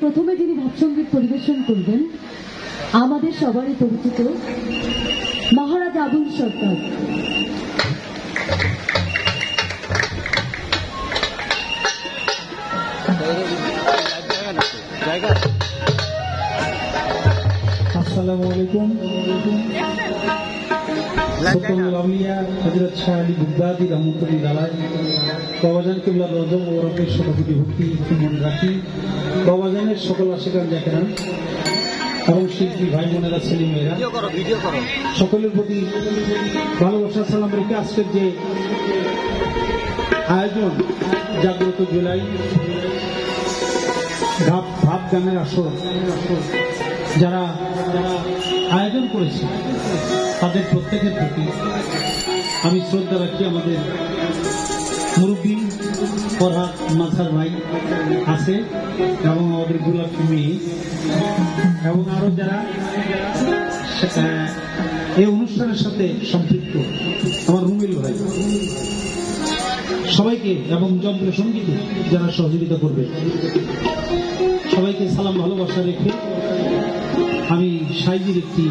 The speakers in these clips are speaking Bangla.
প্রথমে যিনি ভাবসঙ্গীত পরিবেশন করবেন আমাদের সবারই পরিচিত মহারাজ আবুল সরকার। আসসালামু আলাইকুম। হযরত শাহ আলী বুগদাদি রহমতুল্লাহ আলাইহি বাবাজান কিবলা রজব ও রবের সভাপতি ভক্তি মনে রাখি। বাবাজানের সকল আশিকান জাকেরান এবং শিল্পী ভাই বোনেরা ছেলে মেয়েরা সকলের প্রতি ভালোবাসা সালাম রেখে আজকের যে আয়োজন জাগ্রত জুলাই ভাব গানের আসর যারা আয়োজন করেছে তাদের প্রত্যেকের প্রতি আমি শ্রদ্ধা রাখি। আমাদের মুরব্বী ফরহাদ মাঝার ভাই আছে এবং আমাদের গোলাপি মেয়ে এবং আরো যারা এই অনুষ্ঠানের সাথে সম্পৃক্ত আমার রুমিল ভাই সবাইকে এবং যন্ত্র সঙ্গীতে যারা সহযোগিতা করবে সবাইকে সালাম ভালোবাসা রেখে আমি সাইজির একটি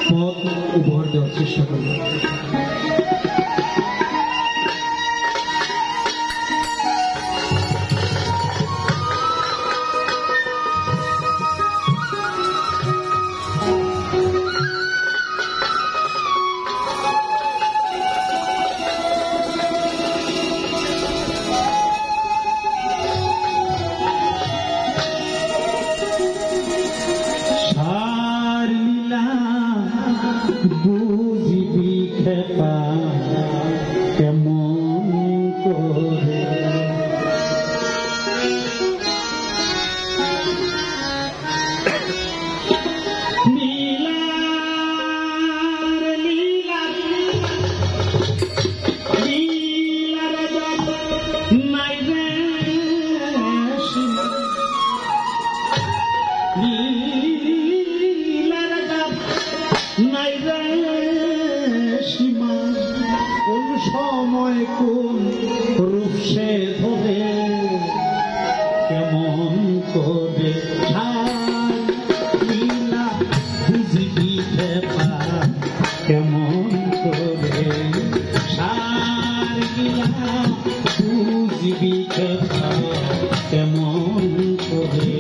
পথ উপহার দেওয়ার চেষ্টা করব। বুঝিবি খেপা কেমন করে সময় কোন রূপ সে ধরে কেমন করে লীলা বুঝিবি খেপা কেমন করে লীলা বুঝিবি খেপা কেমন করে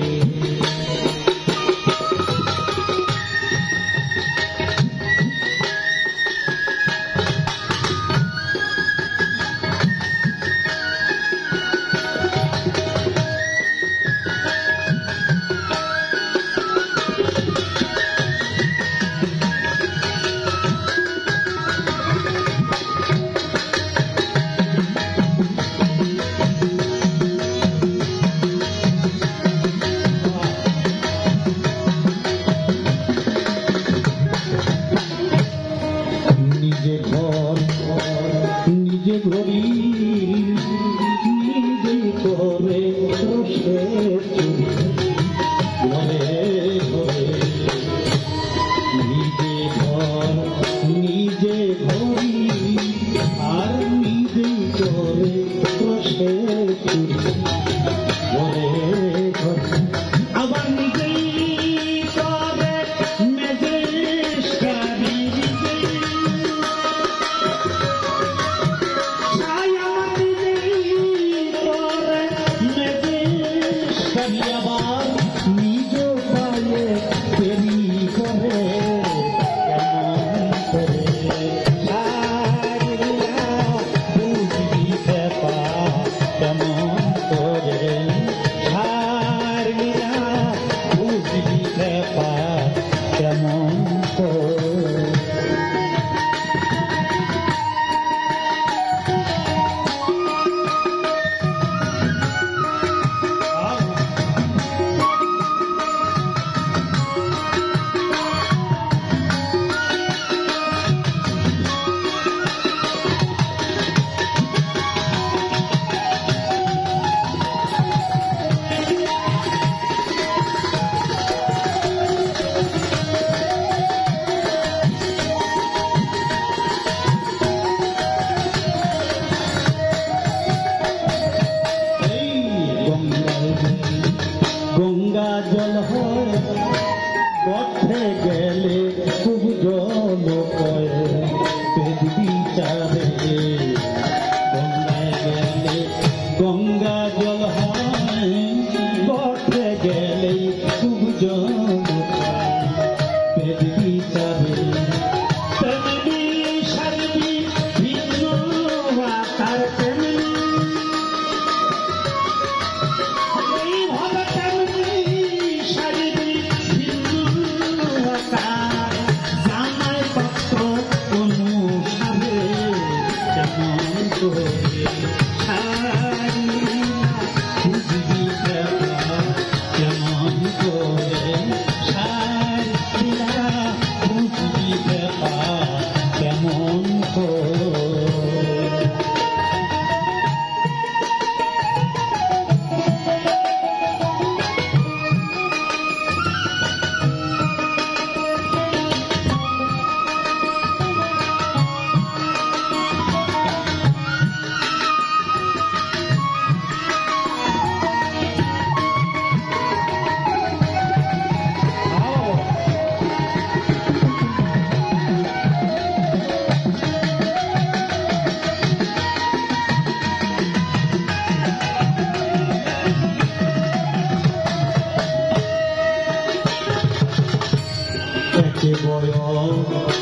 নিজে ঘড়ি নিজে করে ঘরে ঘরে নিজে ঘর নিজে ঘড়ি আর নিজে করে ঘরে ঘরে আবার নিজেই করে নিজ পায়ে দেরি করে বুঝবি খেপা কেমন করে বুঝবি খেপা কেমন করে জল হয় পথে গেলে খুব জল কয় পেট বিচারে গঙ্গায় গেলে গঙ্গা জল হয় পথে গেলে খুব জল পেট বিচারে তেমনি সারবি ভিন্ন তার তেমনি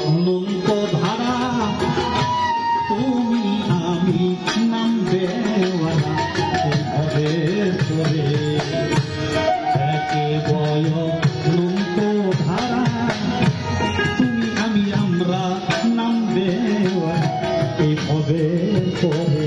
অনন্ত ধারা তুমি আমি নামবে ঘরে চলে একে অনন্ত ধারা তুমি আমি আমরা নামবে এই ভবে পরে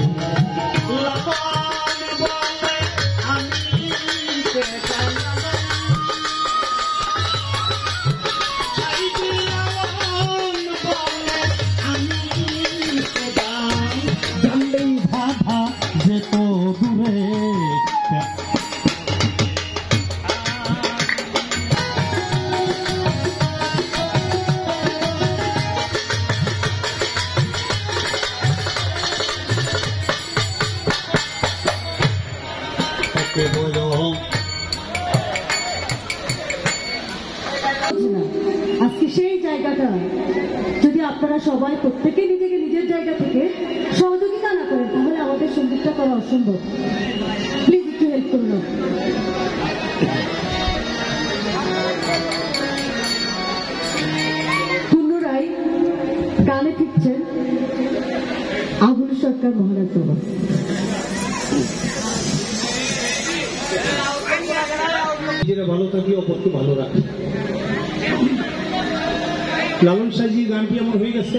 আজকে সেই জায়গাটা যদি আপনারা সবাই প্রত্যেকে নিজেকে নিজের জায়গা থেকে সহযোগিতা না করেন তাহলে আমাদের সঙ্গীতটা করা অসম্ভব। প্লিজ একটু হেল্প করুন। পুনরায় গানে ফিরছেন আবুল সরকার মহারাজ বাবা। নিজেরা ভালো থাকি অপরকে ভালো রাখি। লালন সাজি গানটি আমার হয়ে গেছে।